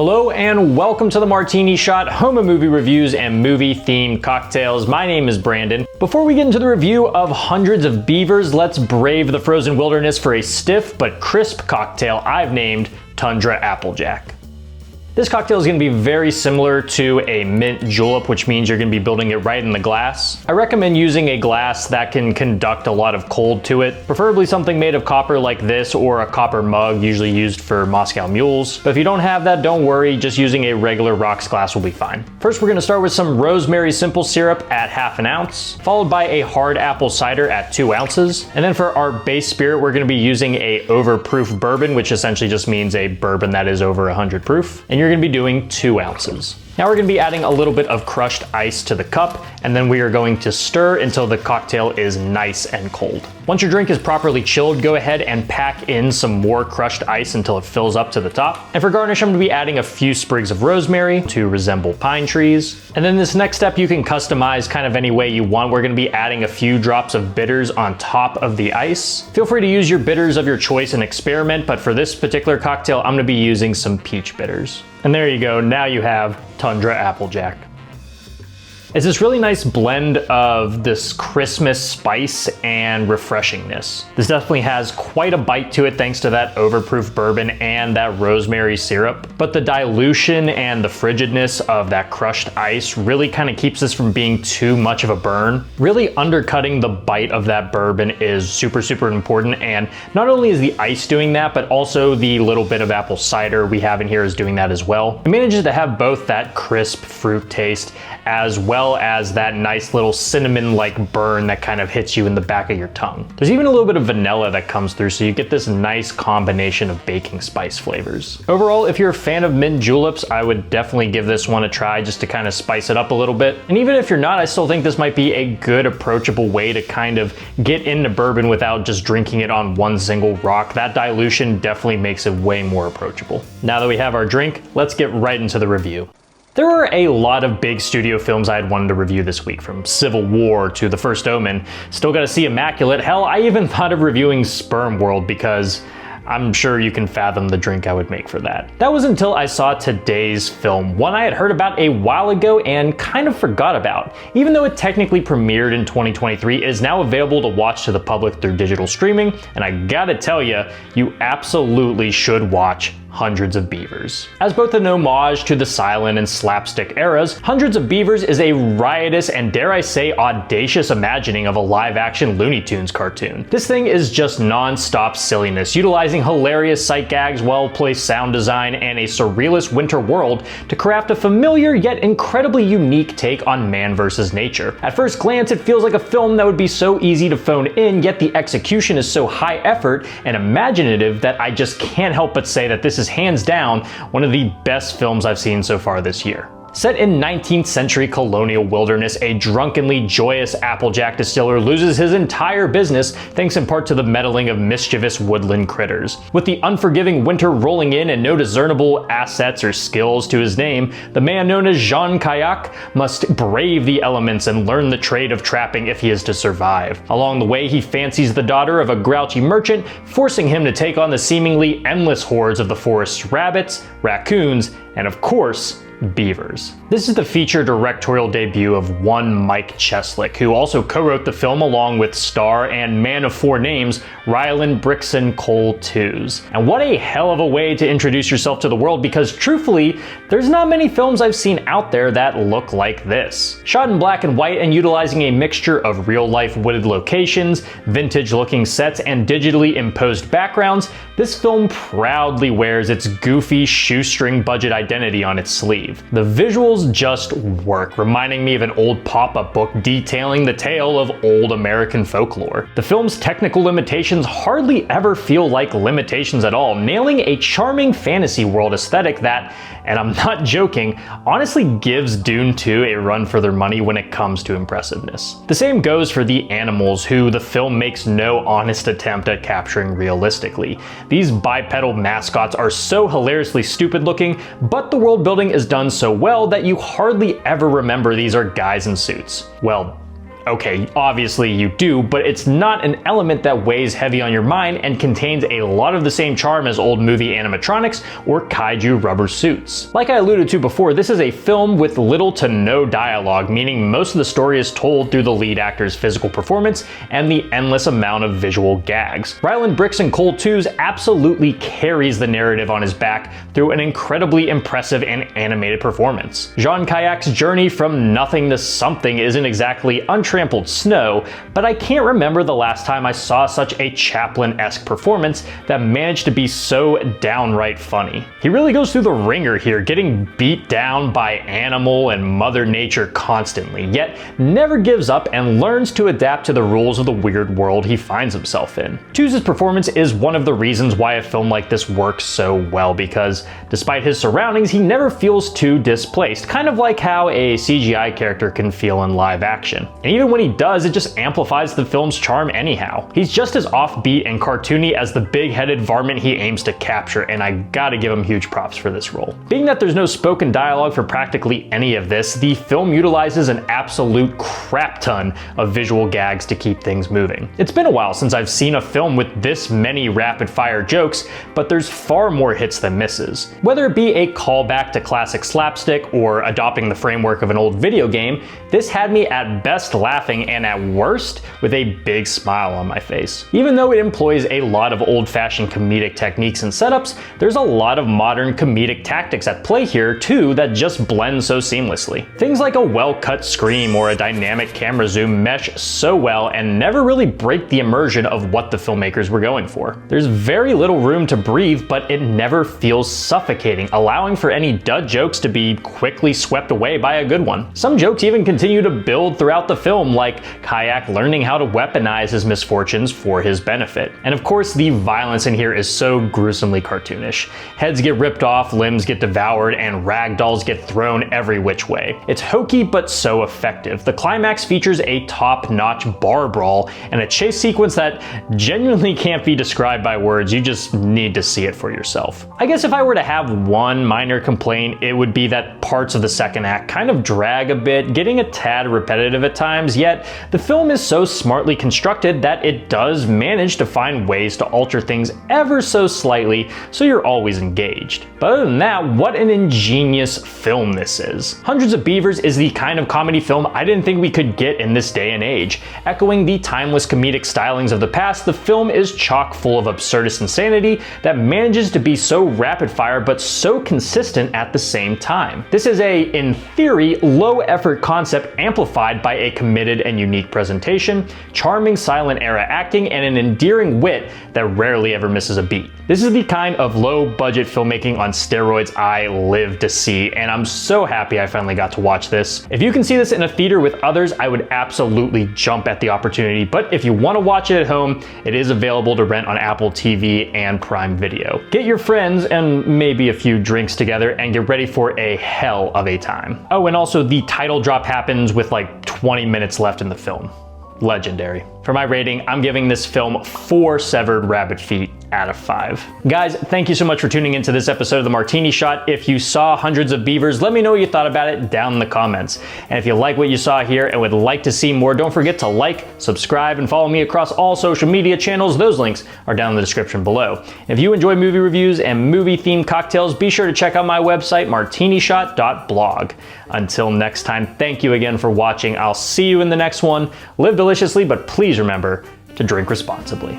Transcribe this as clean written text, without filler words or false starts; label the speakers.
Speaker 1: Hello and welcome to the Martini Shot, home of movie reviews and movie-themed cocktails. My name is Brandon. Before we get into the review of hundreds of beavers, let's brave the frozen wilderness for a stiff but crisp cocktail I've named Tundra Applejack. This cocktail is going to be very similar to a mint julep, which means you're going to be building it right in the glass. I recommend using a glass that can conduct a lot of cold to it, preferably something made of copper like this or a copper mug, usually used for Moscow mules. But if you don't have that, don't worry, just using a regular rocks glass will be fine. First, we're going to start with some rosemary simple syrup at ½ ounce, followed by a hard apple cider at 2 ounces. And then for our base spirit, we're going to be using a overproof bourbon, which essentially just means a bourbon that is over 100 proof. And you're going to be doing 2 ounces. Now we're going to be adding a little bit of crushed ice to the cup, and then we are going to stir until the cocktail is nice and cold. Once your drink is properly chilled, go ahead and pack in some more crushed ice until it fills up to the top. And for garnish, I'm going to be adding a few sprigs of rosemary to resemble pine trees. And then this next step you can customize kind of any way you want. We're going to be adding a few drops of bitters on top of the ice. Feel free to use your bitters of your choice and experiment, but for this particular cocktail, I'm going to be using some peach bitters. And there you go, now you have Tundra Applejack. It's this really nice blend of this Christmas spice and refreshingness. This definitely has quite a bite to it thanks to that overproof bourbon and that rosemary syrup. But the dilution and the frigidness of that crushed ice really kind of keeps this from being too much of a burn. Really undercutting the bite of that bourbon is super important. And not only is the ice doing that, but also the little bit of apple cider we have in here is doing that as well. It manages to have both that crisp fruit taste as well as that nice little cinnamon-like burn that kind of hits you in the back of your tongue. There's even a little bit of vanilla that comes through, so you get this nice combination of baking spice flavors. Overall, if you're a fan of mint juleps, I would definitely give this one a try just to kind of spice it up a little bit. And even if you're not, I still think this might be a good approachable way to kind of get into bourbon without just drinking it on one single rock. That dilution definitely makes it way more approachable. Now that we have our drink, let's get right into the review. There were a lot of big studio films I had wanted to review this week, from Civil War to The First Omen. Still gotta see Immaculate. Hell, I even thought of reviewing Sperm World because I'm sure you can fathom the drink I would make for that. That was until I saw today's film, one I had heard about a while ago and kind of forgot about. Even though it technically premiered in 2023, it is now available to watch to the public through digital streaming, and I gotta tell you, you absolutely should watch Hundreds of Beavers. As both an homage to the silent and slapstick eras, Hundreds of Beavers is a riotous and, dare I say, audacious imagining of a live-action Looney Tunes cartoon. This thing is just non-stop silliness, utilizing hilarious sight gags, well-placed sound design, and a surrealist winter world to craft a familiar yet incredibly unique take on man versus nature. At first glance, it feels like a film that would be so easy to phone in, yet the execution is so high effort and imaginative that I just can't help but say that this is hands down one of the best films I've seen so far this year. Set in 19th century colonial wilderness, a drunkenly joyous Applejack distiller loses his entire business thanks in part to the meddling of mischievous woodland critters. With the unforgiving winter rolling in and no discernible assets or skills to his name, the man known as Jean Kayak must brave the elements and learn the trade of trapping if he is to survive. Along the way, he fancies the daughter of a grouchy merchant, forcing him to take on the seemingly endless hordes of the forest's rabbits, raccoons, and of course, beavers. This is the feature directorial debut of one Mike Cheslick, who also co-wrote the film along with star and man of 4 names, Ryland Brixton Cole Tews. And what a hell of a way to introduce yourself to the world, because truthfully, there's not many films I've seen out there that look like this. Shot in black and white and utilizing a mixture of real-life wooded locations, vintage-looking sets, and digitally imposed backgrounds, this film proudly wears its goofy shoestring budget identity on its sleeve. The visuals just work, reminding me of an old pop-up book detailing the tale of old American folklore. The film's technical limitations hardly ever feel like limitations at all, nailing a charming fantasy world aesthetic that, and I'm not joking, honestly gives Dune 2 a run for their money when it comes to impressiveness. The same goes for the animals, who the film makes no honest attempt at capturing realistically. These bipedal mascots are so hilariously stupid looking, but the world building is done so well that you hardly ever remember these are guys in suits. Well, Okay, obviously you do, but it's not an element that weighs heavy on your mind and contains a lot of the same charm as old movie animatronics or kaiju rubber suits. Like I alluded to before, this is a film with little to no dialogue, meaning most of the story is told through the lead actor's physical performance and the endless amount of visual gags. Ryland Bricks in Cold 2's absolutely carries the narrative on his back through an incredibly impressive and animated performance. Jean Kayak's journey from nothing to something isn't exactly untrampled snow, but I can't remember the last time I saw such a Chaplin-esque performance that managed to be so downright funny. He really goes through the ringer here, getting beat down by Animal and Mother Nature constantly, yet never gives up and learns to adapt to the rules of the weird world he finds himself in. 2's performance is one of the reasons why a film like this works so well, because despite his surroundings, he never feels too displaced, kind of like how a CGI character can feel in live action. And even when he does, it just amplifies the film's charm anyhow. He's just as offbeat and cartoony as the big-headed varmint he aims to capture, and I gotta give him huge props for this role. Being that there's no spoken dialogue for practically any of this, the film utilizes an absolute crap ton of visual gags to keep things moving. It's been a while since I've seen a film with this many rapid-fire jokes, but there's far more hits than misses. Whether it be a callback to classic slapstick or adopting the framework of an old video game, this had me at best laughing and at worst with a big smile on my face. Even though it employs a lot of old-fashioned comedic techniques and setups, there's a lot of modern comedic tactics at play here too that just blend so seamlessly. Things like a well-cut scream or a dynamic camera zoom mesh so well and never really break the immersion of what the filmmakers were going for. There's very little room to breathe, but it never feels suffocating, allowing for any dud jokes to be quickly swept away by a good one. Some jokes even continue to build throughout the film, like Kayak learning how to weaponize his misfortunes for his benefit. And of course, the violence in here is so gruesomely cartoonish. Heads get ripped off, limbs get devoured, and ragdolls get thrown every which way. It's hokey but so effective. The climax features a top-notch bar brawl and a chase sequence that genuinely can't be described by words. You just need to see it for yourself. I guess if I were to have one minor complaint, it would be that parts of the second act kind of drag a bit, getting a tad repetitive at times, yet the film is so smartly constructed that it does manage to find ways to alter things ever so slightly so you're always engaged. But other than that, what an ingenious film this is. Hundreds of Beavers is the kind of comedy film I didn't think we could get in this day and age. Echoing the timeless comedic stylings of the past, the film is chock full of absurdist insanity that manages to be so rapid fire but so consistent at the same time. This is a, in theory, low effort concept amplified by a committed and unique presentation, charming silent era acting, and an endearing wit that rarely ever misses a beat. This is the kind of low budget filmmaking on steroids I live to see, and I'm so happy I finally got to watch this. If you can see this in a theater with others, I would absolutely jump at the opportunity, but if you want to watch it at home, it is available to rent on Apple TV and Prime Video. Get your friends and maybe a few drinks together and get ready for a hell of a time. Oh, and also the title drop happens with like 20 minutes left in the film. Legendary. For my rating, I'm giving this film 4 severed rabbit feet out of 5. Guys, thank you so much for tuning into this episode of the Martini Shot. If you saw Hundreds of Beavers, let me know what you thought about it down in the comments. And if you like what you saw here and would like to see more, don't forget to like, subscribe, and follow me across all social media channels. Those links are down in the description below. If you enjoy movie reviews and movie-themed cocktails, be sure to check out my website, martinishot.blog. Until next time, thank you again for watching. I'll see you in the next one. Live deliciously, but please remember to drink responsibly.